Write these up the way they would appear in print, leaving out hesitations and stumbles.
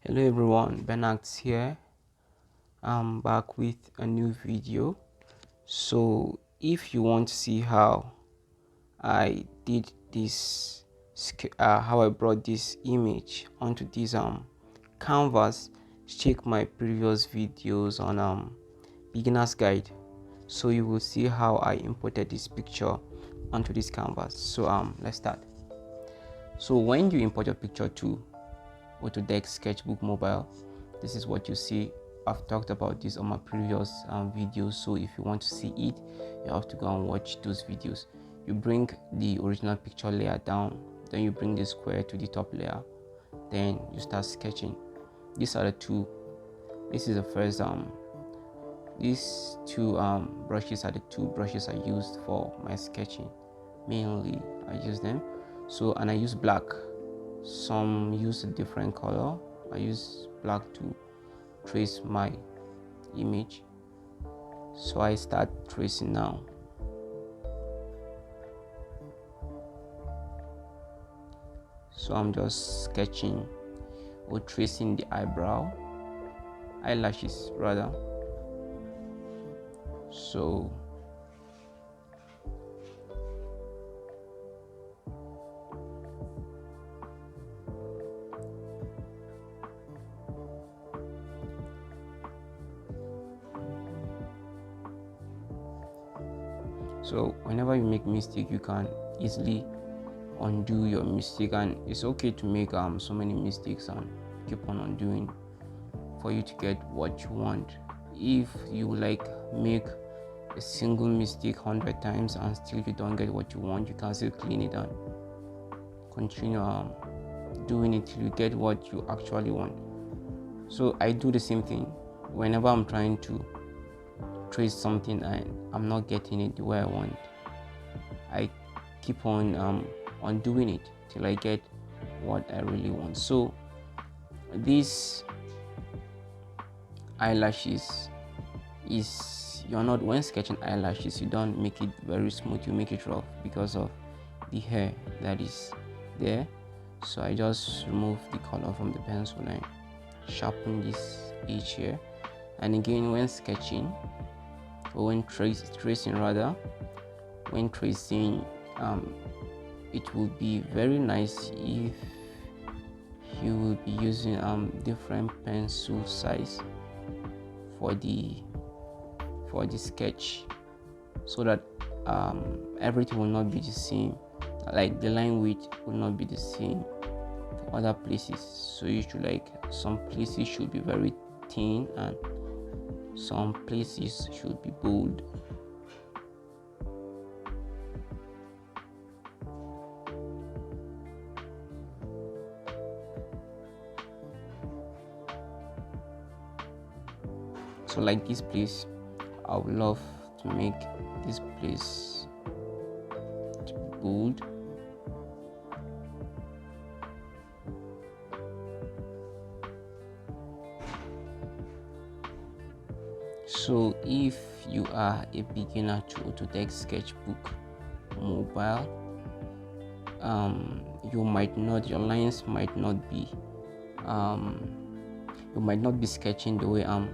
Hello everyone, Benax here. I'm back with a new video. So if you want to see how I did this, how I brought this image onto this canvas, check my previous videos on beginner's guide. So you will see how I imported this picture onto this canvas. So let's start. So when you import your picture to Autodesk Sketchbook mobile, this is what you see. I've talked about this on my previous videos, so if you want to see it, you have to go and watch those videos. You bring the original picture layer down, then you bring the square to the top layer, then you start sketching. These are the two. This is the first these two brushes are the two brushes I used for my sketching. Mainly I use them. So, and I use black. Some use a different color. I use black to trace my image. So I start tracing now. So I'm just sketching or tracing the eyelashes rather. So whenever you make mistake, you can easily undo your mistake, and it's okay to make so many mistakes and keep on undoing for you to get what you want. If you make a single mistake 100 times and still you don't get what you want, you can still clean it and continue doing it till you get what you actually want. So I do the same thing whenever I'm trying to trace something and I'm not getting it the way I want. I keep on doing it till I get what I really want. So these eyelashes is, you're not, when sketching eyelashes, you don't make it very smooth, you make it rough because of the hair that is there. So I just remove the color from the pencil and sharpen this edge here. And again, when sketching, or when tracing rather, when tracing, it will be very nice if you will be using different pencil size for the sketch, so that everything will not be the same, like the line width will not be the same for other places. So you should, some places should be very thin and some places should be bold. So like this place, I would love to make this place to be bold. So if you are a beginner to Autodesk Sketchbook mobile, you might not, your lines might not be, you might not be sketching the way I'm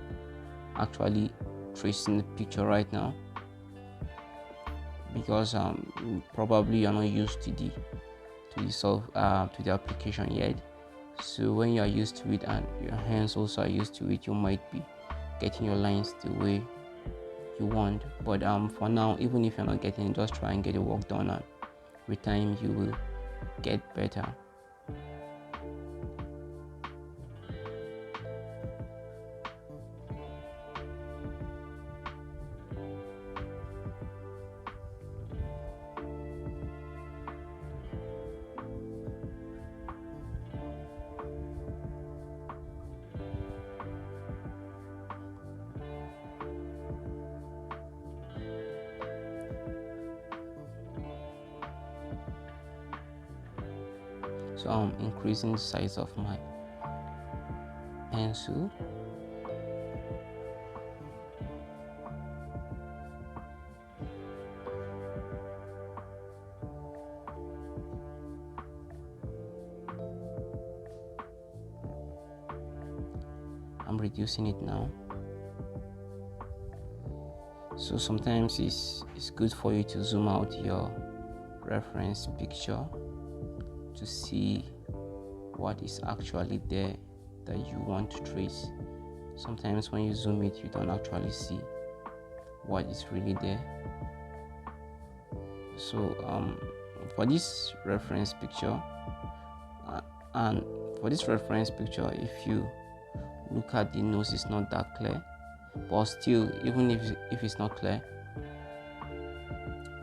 actually tracing the picture right now, because probably you're not used to the application yet. So when you are used to it and your hands also are used to it, you might be getting your lines the way you want. But for now, even if you're not getting it, just try and get the work done, and with time you will get better. So I'm increasing the size of my pencil. I'm reducing it now. So sometimes it's good for you to zoom out your reference picture to see what is actually there that you want to trace. Sometimes when you zoom it, you don't actually see what is really there. So for this reference picture, and for this reference picture, if you look at the nose, it's not that clear, but still, even if it's not clear,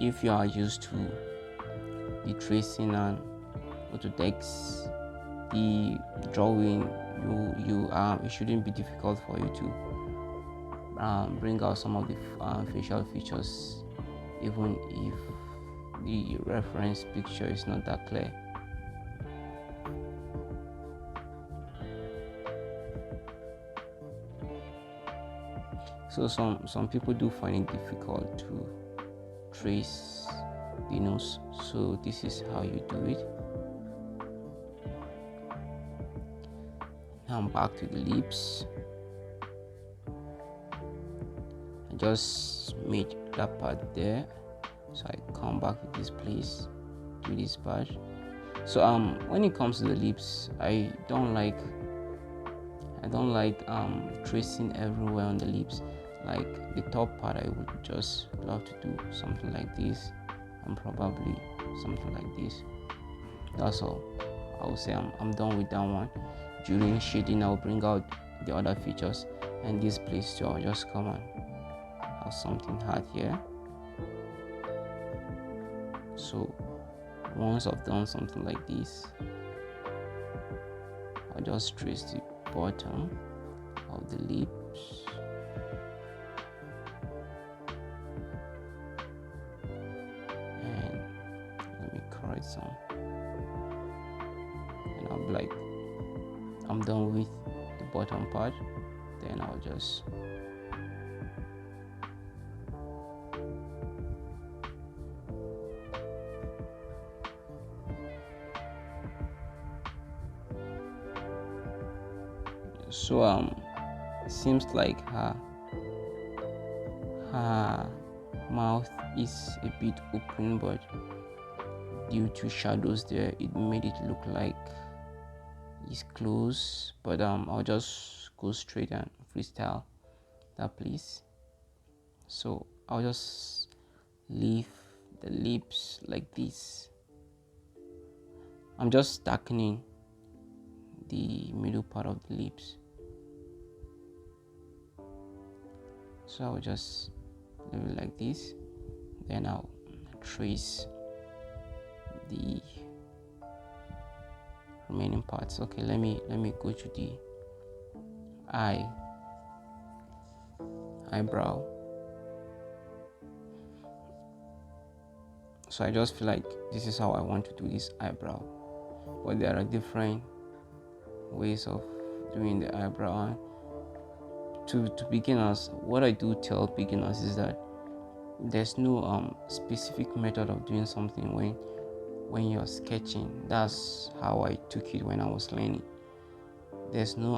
if you are used to the tracing and Autodesk, the drawing, it shouldn't be difficult for you to bring out some of the facial features, even if the reference picture is not that clear. So some people do find it difficult to trace the nose, so this is how you do it. Now I'm back to the lips. I just made that part there, so I come back to this place, do this part. So when it comes to the lips, I don't like tracing everywhere on the lips. Like the top part, I would just love to do something like this, and probably something like this. That's all. I would say I'm done with that one. During shading, I'll bring out the other features, and this place too, I'll just come and have something hard here. So once I've done something like this, I'll just trace the bottom of the lips. And let me correct some. And I'll be like, I'm done with the bottom part. Then I'll just it seems like her mouth is a bit open, but due to shadows there, it made it look like it's closed. But I'll just go straight and freestyle that place. So I'll just leave the lips like this. I'm just darkening the middle part of the lips. So I'll just leave it like this. Then I'll trace the remaining parts. Okay, let me go to the eyebrow. So I just feel like this is how I want to do this eyebrow, but there are different ways of doing the eyebrow. To beginners, what I do tell beginners is that there's no specific method of doing something when you're sketching. That's how I took it when I was learning. There's no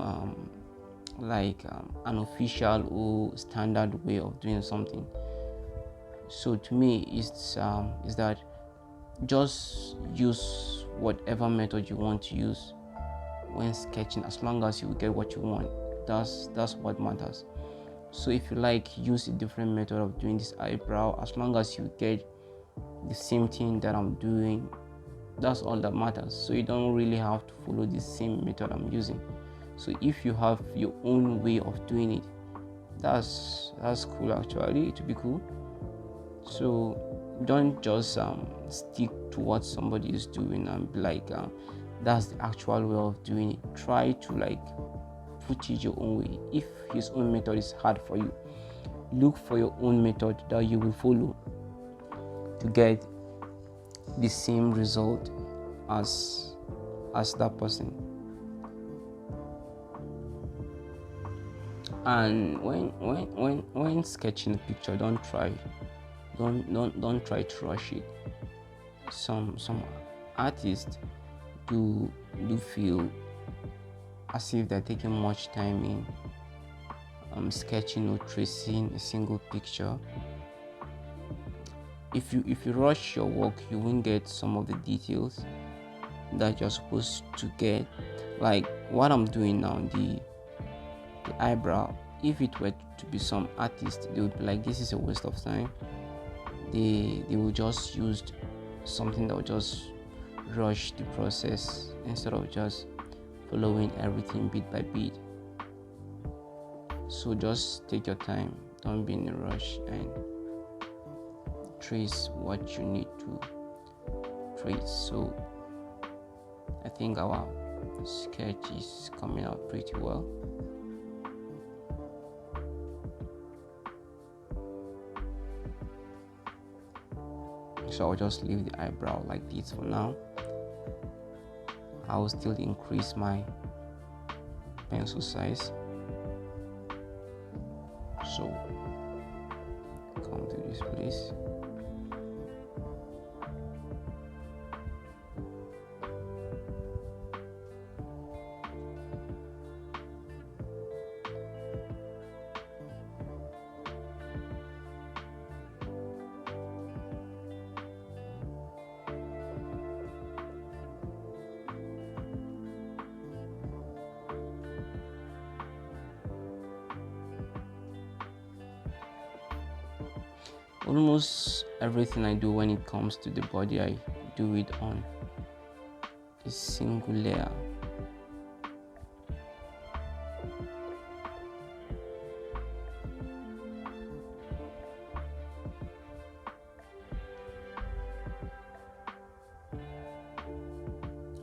an official or standard way of doing something. So to me, it's that just use whatever method you want to use when sketching, as long as you get what you want. That's what matters. So if you like, use a different method of doing this eyebrow, as long as you get the same thing that I'm doing, that's all that matters. So you don't really have to follow the same method I'm using. So if you have your own way of doing it, that's cool. Actually, it would be cool. So don't just stick to what somebody is doing and be like, that's the actual way of doing it. Try to put it your own way. If his own method is hard for you, look for your own method that you will follow to get the same result as that person. And when sketching a picture, don't try to rush it. Some artists do feel as if they're taking much time in sketching or tracing a single picture, if you rush your work, you won't get some of the details that you're supposed to get. Like what I'm doing now, the eyebrow. If it were to be some artist, they would be like, this is a waste of time. They will just use something that will just rush the process instead of just following everything bit by bit. So just take your time, don't be in a rush, and trace what you need to trace. So I think our sketch is coming out pretty well. So I'll just leave the eyebrow like this for now. I will still increase my pencil size. So come to this place. Almost everything I do when it comes to the body, I do it on a single layer.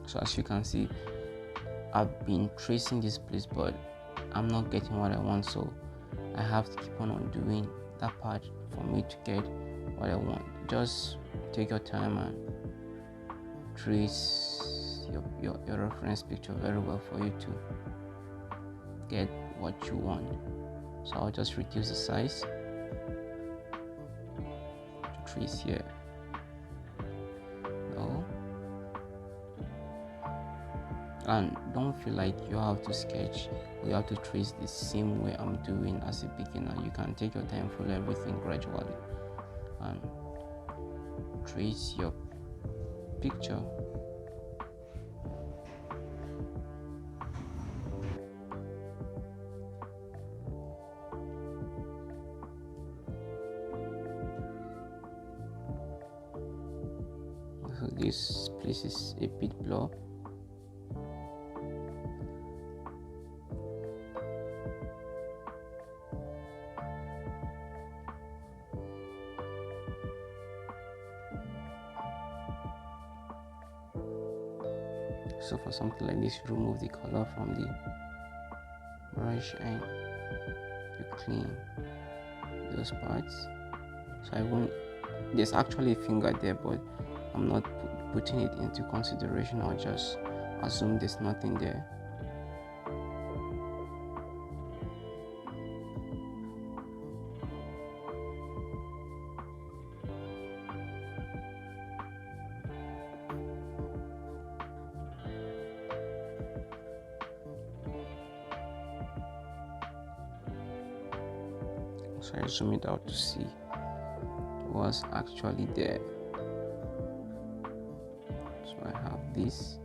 So as you can see, I've been tracing this place, but I'm not getting what I want, so I have to keep on doing that part for me to get what I want. Just take your time and trace your reference picture very well for you to get what you want. So I'll just reduce the size to trace here. No. And don't feel like you have to sketch or you have to trace the same way I'm doing as a beginner. You can take your time, follow everything gradually, and trace your picture. So this place is a bit blur. So for something like this, you remove the color from the brush and you clean those parts. So I won't, there's actually a finger there, but I'm not putting it into consideration. I'll just assume there's nothing there. So I zoom it out to see what's actually there. So I have this.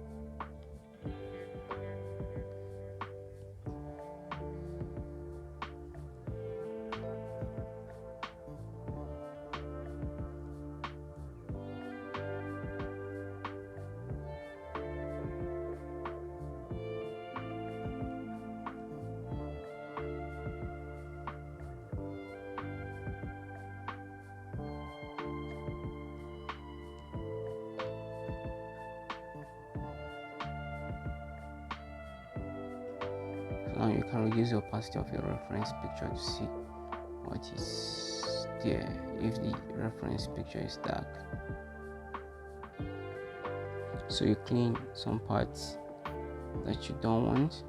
Now you can reduce the opacity of your reference picture to see what is there if the reference picture is dark. So you clean some parts that you don't want.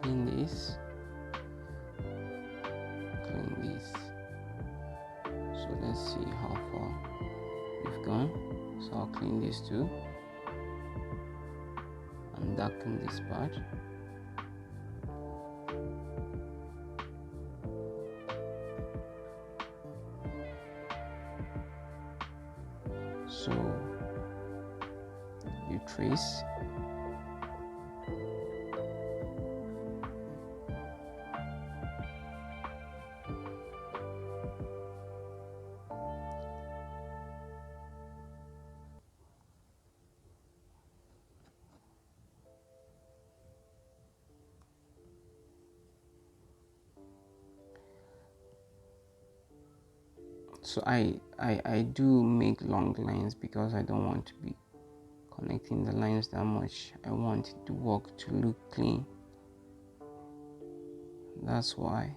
Clean this. Clean this. So let's see how far we've gone. So I'll clean this too. And darken this part. you trace. So I do make long lines because I don't want to be connecting the lines that much. I want the work to look clean. That's why.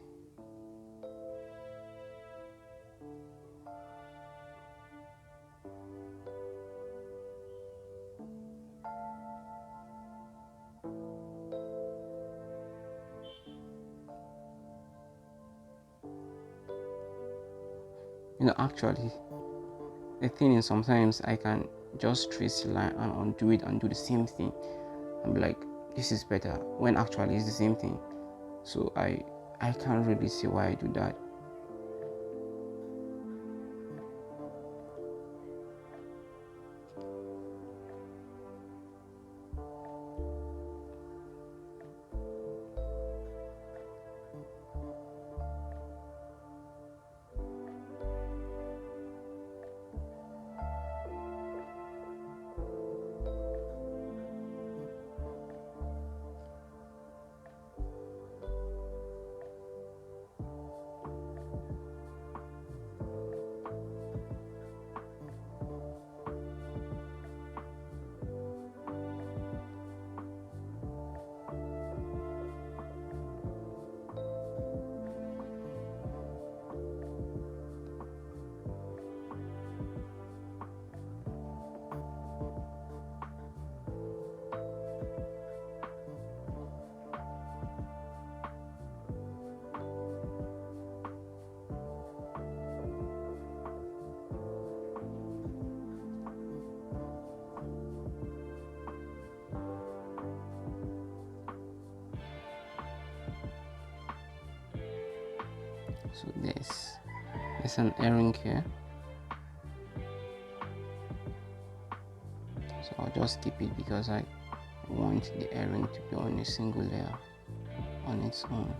Actually, the thing is, sometimes I can just trace a line and undo it and do the same thing and be like, this is better, when actually it's the same thing. So I can't really see why I do that. So there's an earring here, so I'll just keep it because I want the earring to be on a single layer on its own.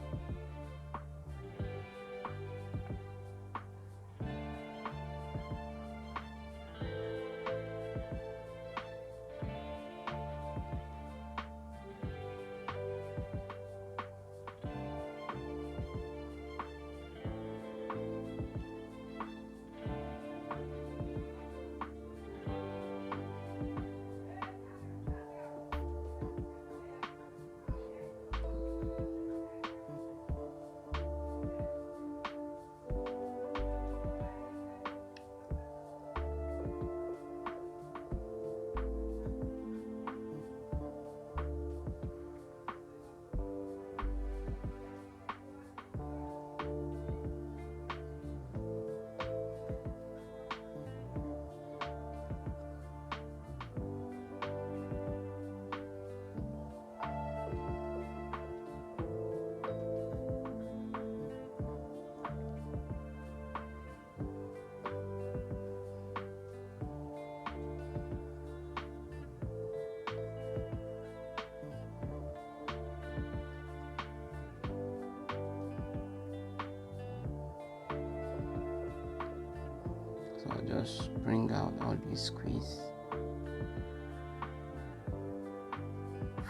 So I'll just bring out all these squeeze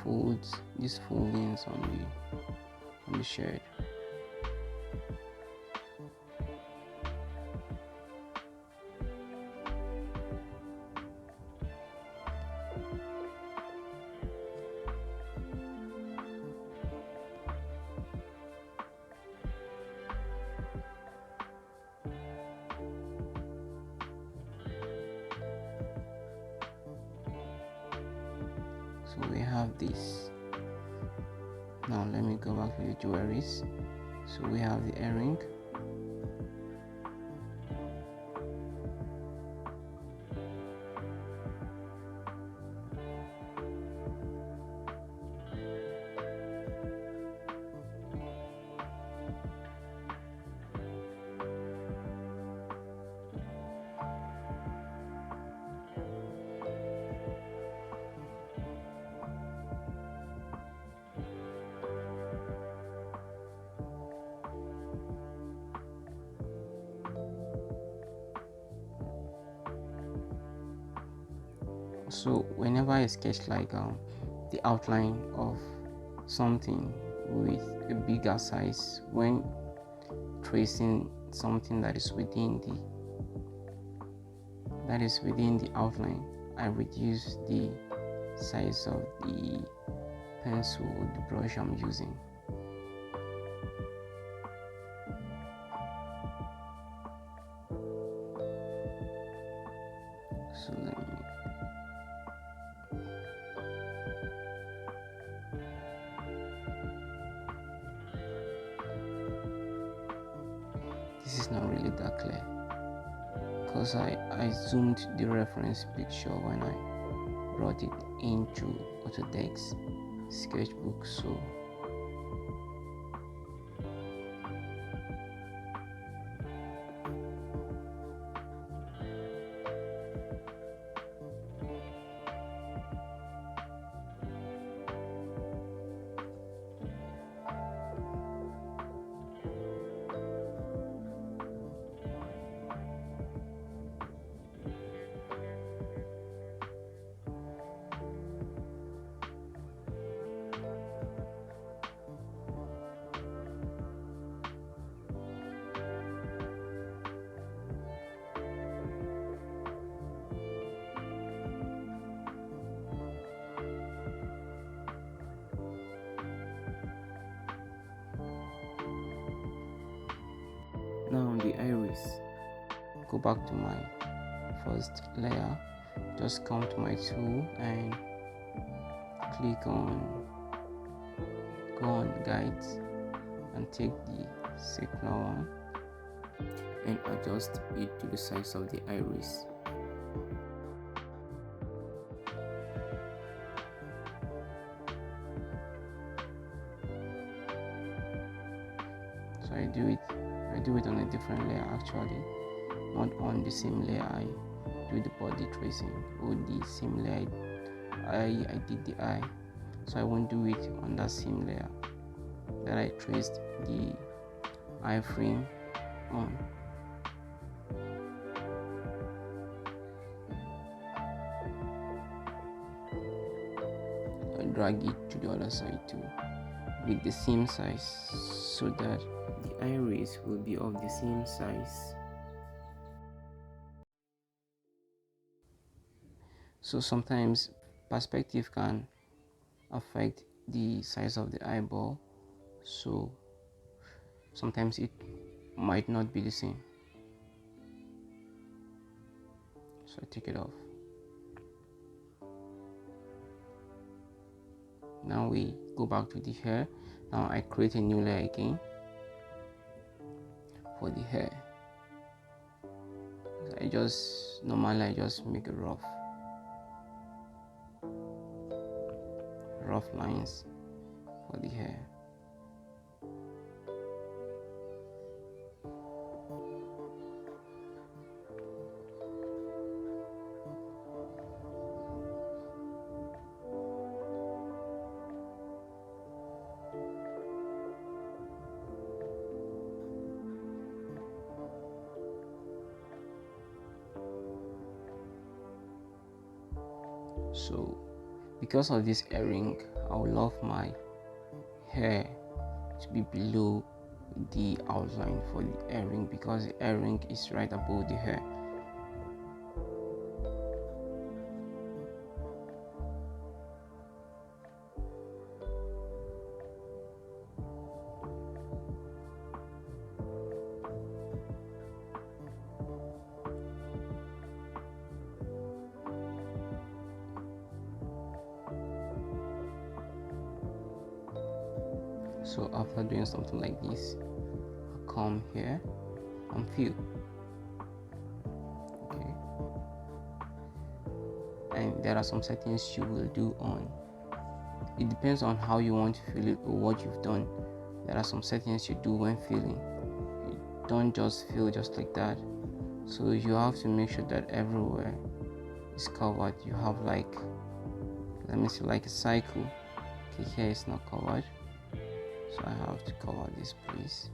folds, these foldings on the shirt. So we have this. Now let me go back to the jewelries. So we have the earring, So whenever I sketch like the outline of something with a bigger size, when tracing something that is within the outline, I reduce the size of the pencil or the brush I'm using. So this is not really that clear because I zoomed the reference picture when I brought it into Autodesk Sketchbook. So now on the iris, go back to my first layer, just come to my tool and go on guides and take the circular one and adjust it to the size of the iris. So I do it on a different layer actually, not on the same layer I do the body tracing, or the same layer I did the eye. So I won't do it on that same layer that I traced the iframe on. I drag it to the other side too with the same size so that the iris will be of the same size. So sometimes perspective can affect the size of the eyeball, so sometimes it might not be the same. So I take it off. Now we go back to the hair. Now I create a new layer again for the hair. I just make a rough lines for the hair. So because of this earring, I would love my hair to be below the outline for the earring, because the earring is right above the hair. So after doing something like this, I'll come here and fill. Okay. And there are some settings you will do on. It depends on how you want to fill it or what you've done. There are some settings you do when filling. You don't just fill just like that. So you have to make sure that everywhere is covered. You have like, let me see, like a cycle. Okay, here it's not covered. So I have to cover this place.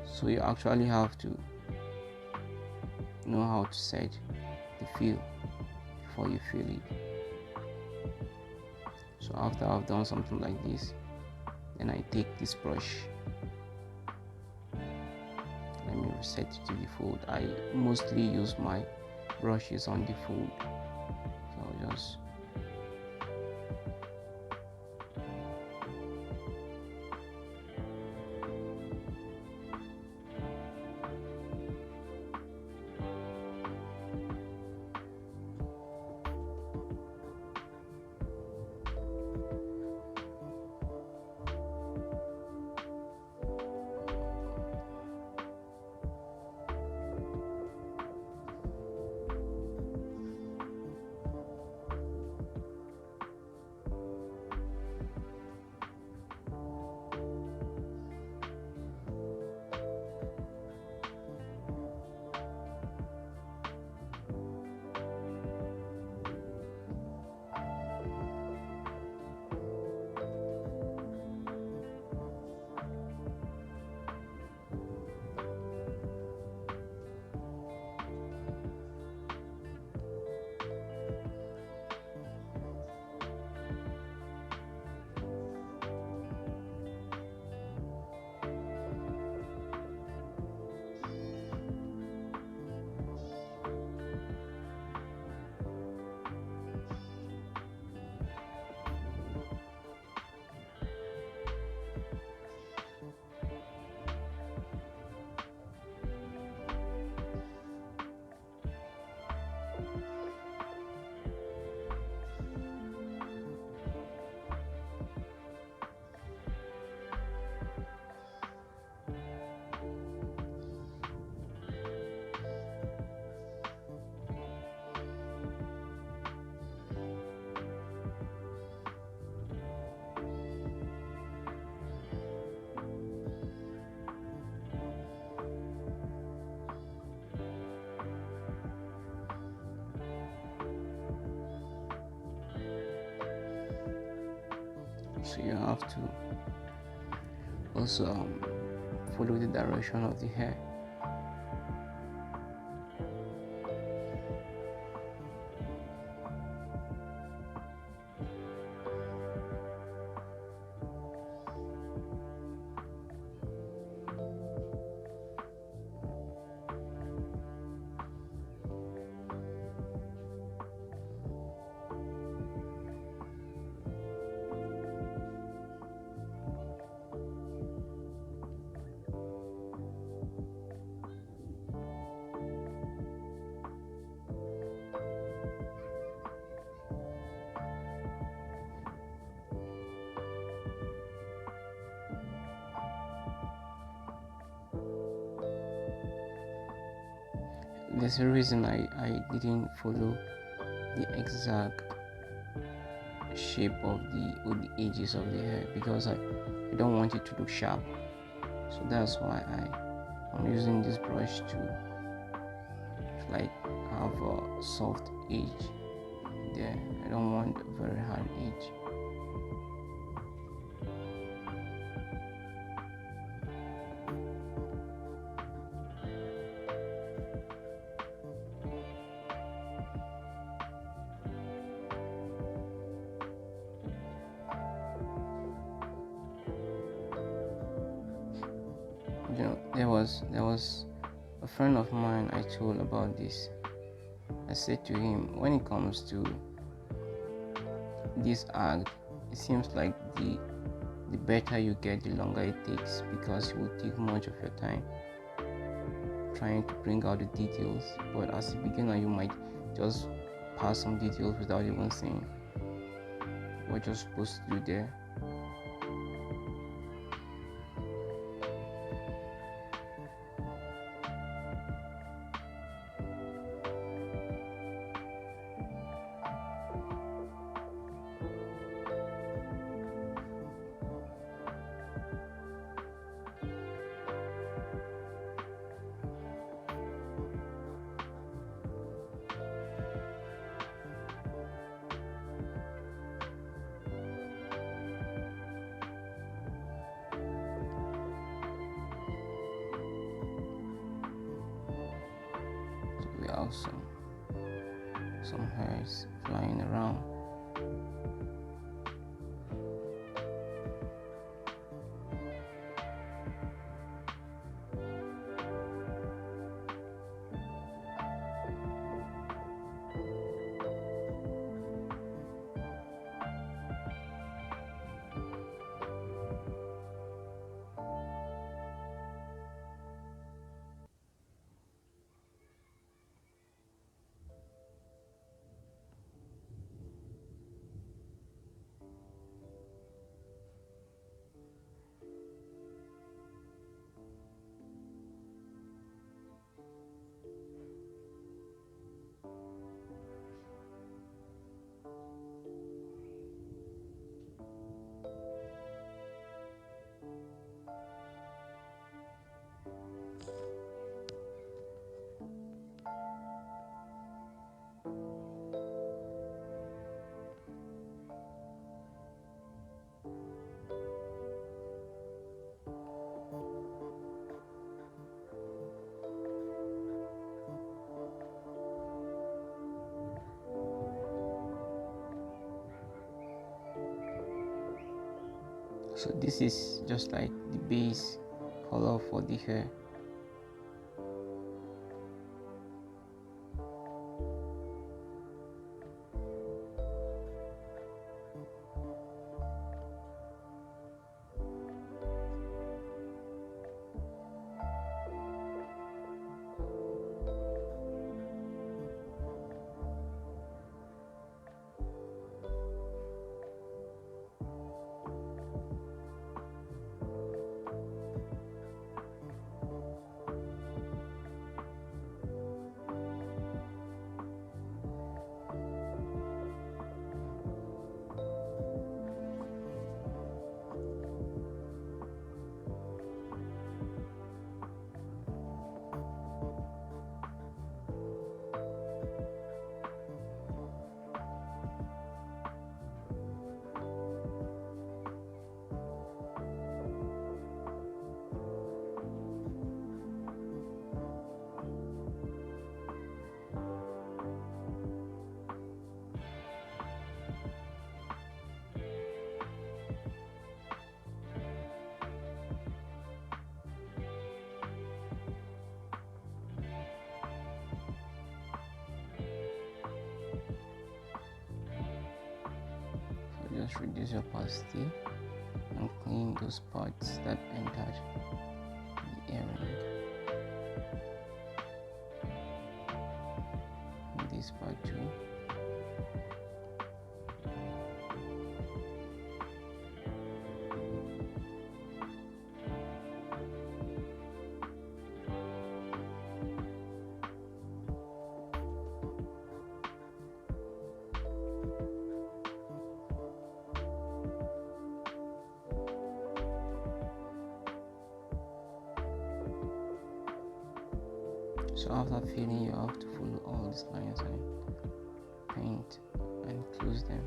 So you actually have to know how to set the fill before you fill it. So after I've done something like this, then I take this brush. Let me reset it to the fold. I mostly use my brushes on the fold, so I'll just so you have to also follow the direction of the hair. There's a reason I didn't follow the exact shape of the edges of the hair, because I don't want it to look sharp. So that's why I'm using this brush to like have a soft edge there. I don't want a very hard edge. You know, there was a friend of mine I told about this. I said to him, when it comes to this act, it seems like the better you get, the longer it takes, because it will take much of your time trying to bring out the details. But as a beginner, you might just pass some details without even saying what you're supposed to do there. We have some hairs flying around. So this is just like the base color for the hair. Just reduce your opacity and clean those parts that entered the earring. And this part too. So after filling, you have to follow all these lines and paint and close them.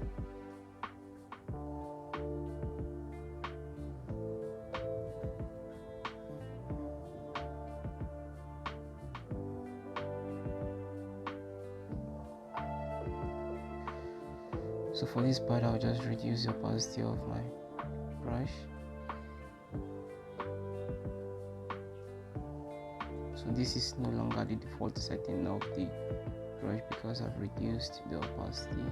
So for this part, I'll just reduce the opacity of my brush. So this is no longer the default setting of the brush because I've reduced the opacity.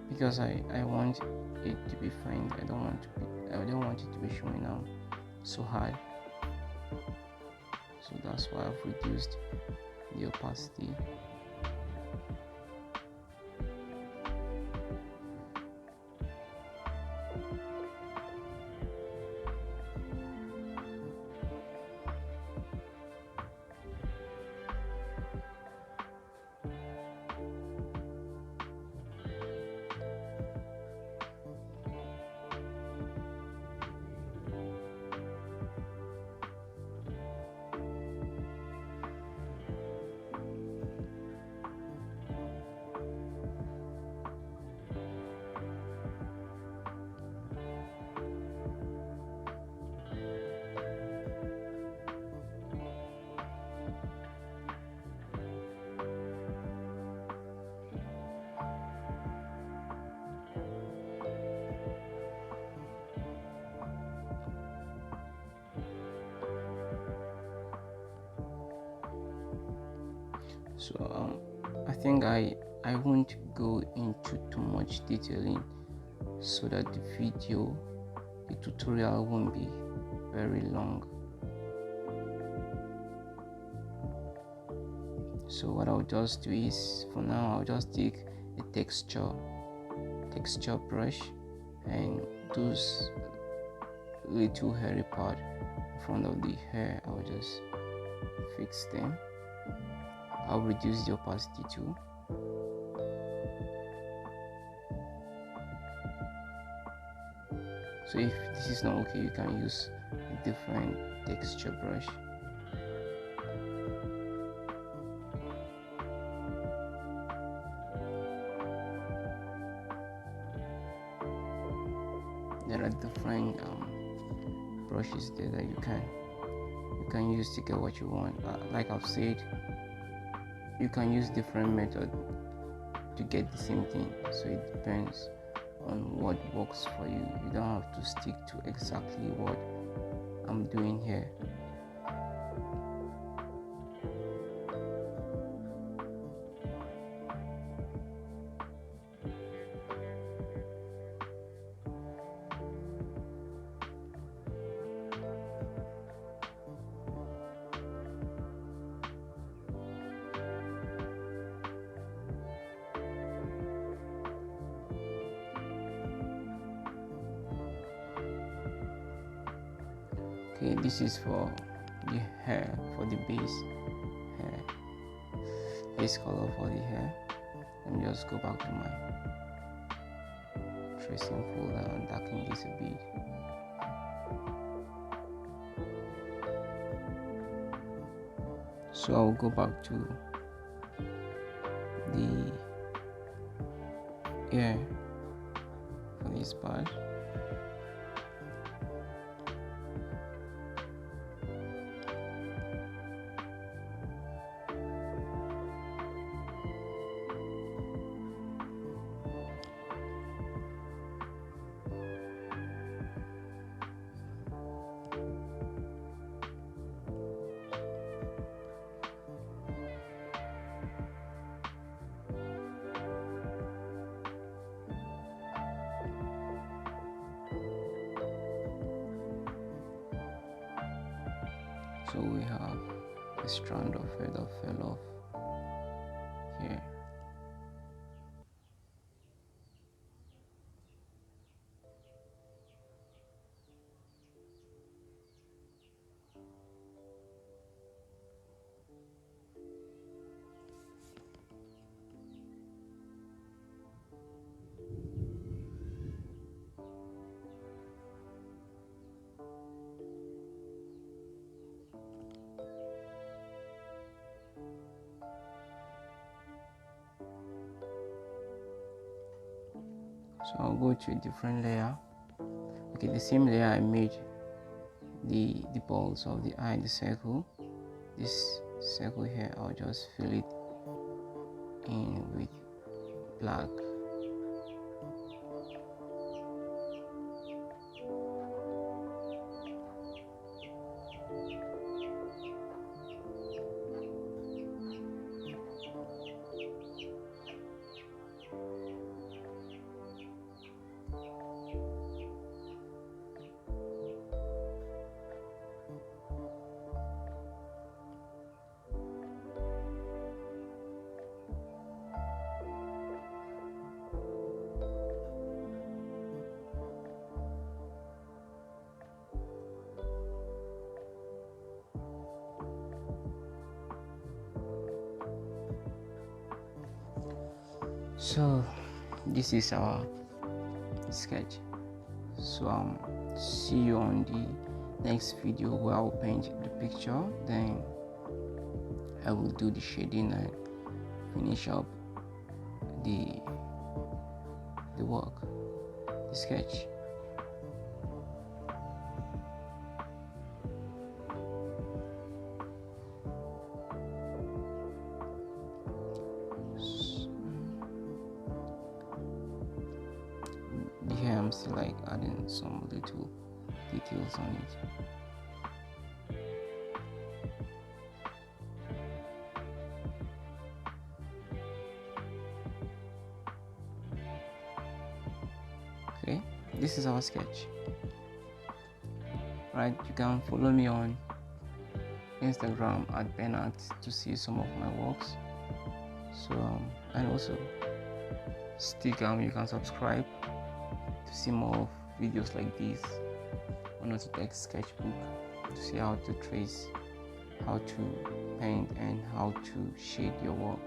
Because I want it to be fine. I don't want it to be showing out so high. So that's why I've reduced the opacity. So I think I won't go into too much detailing so that the tutorial won't be very long. So what I'll just do is, for now, I'll just take a texture brush, and those little hairy part in front of the hair, I'll just fix them. I'll reduce the opacity too. So if this is not okay, you can use a different texture brush. There are different brushes there that you can use to get what you want. Like I've said, you can use different method to get the same thing, so it depends on what works for you. You don't have to stick to exactly what I'm doing here. Okay, this is for the hair, for the base color for the hair. Let me just go back to my tracing folder and darken this a bit. So I'll go back to the ear for this part. So we have a strand of hair that fell off here. So I'll go to a different layer. Okay, the same layer I made the balls of the eye, the circle. This circle here, I'll just fill it in with black. So this is our sketch. So see you on the next video where I will paint the picture, then I will do the shading and finish up the work, the sketch. Here I'm still like adding some little details on it. this is our sketch. Right, you can follow me on Instagram at Bernard to see some of my works. So and also you can subscribe to see more of videos like this on Autodesk Sketchbook, to see how to trace, how to paint, and how to shade your work.